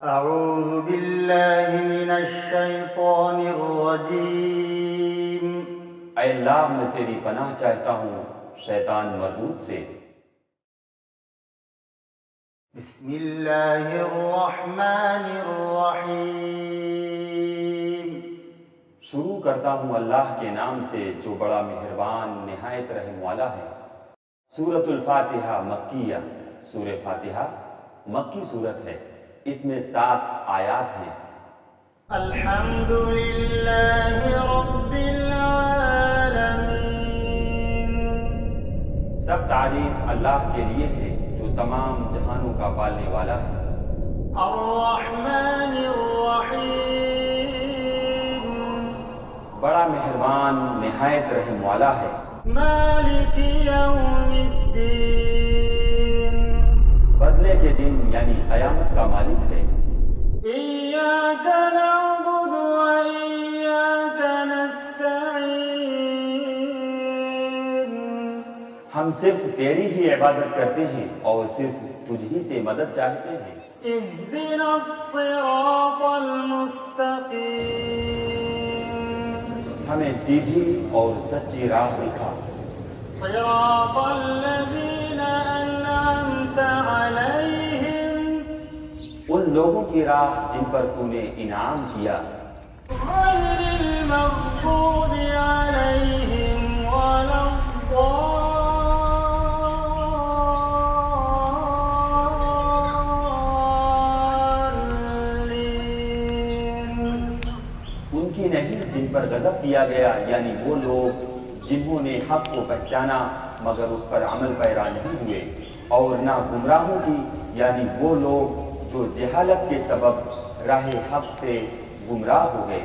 اعوذ باللہ من الشیطان الرجیم۔ اے اللہ میں تیری پناہ چاہتا ہوں شیطان مردود سے۔ بسم اللہ الرحمن الرحیم۔ شروع کرتا ہوں اللہ کے نام سے جو بڑا مہربان نہایت رحم والا ہے۔ سورۃ الفاتحہ مکیہ، سورہ فاتحہ مکی سورت ہے، اس میں 7 آیات ہیں۔ الحمدللہ رب العالمین۔ سب تعریف اللہ کے لیے ہے جو تمام جہانوں کا پالنے والا ہے۔ الرحمن الرحیم۔ بڑا مہربان نہایت رحم والا ہے۔ مالک یوم الدین۔ بدلے کے دن یعنی قیامت کا مالک ہے۔ ایاک نعبد و ایاک نستعین۔ ہم صرف تیری ہی عبادت کرتے ہیں اور صرف تجھ ہی سے مدد چاہتے ہیں۔ اہدنا الصراط المستقیم۔ ہمیں سیدھی اور سچی راہ دکھا۔ صراط الذین انعمت علیہم ان لوگوں کی راہ جن پر تو نے انعام کیا، غیر المغضوب علیہم ولا الضالین۔ ان کی نہیں جن پر غضب کیا گیا، یعنی وہ لوگ جنہوں نے حق کو پہچانا مگر اس پر عمل پیرا نہیں ہوئے، اور نہ گمراہوں کی یعنی وہ لوگ جو جہالت کے سبب راہ حق سے گمراہ ہو گئے۔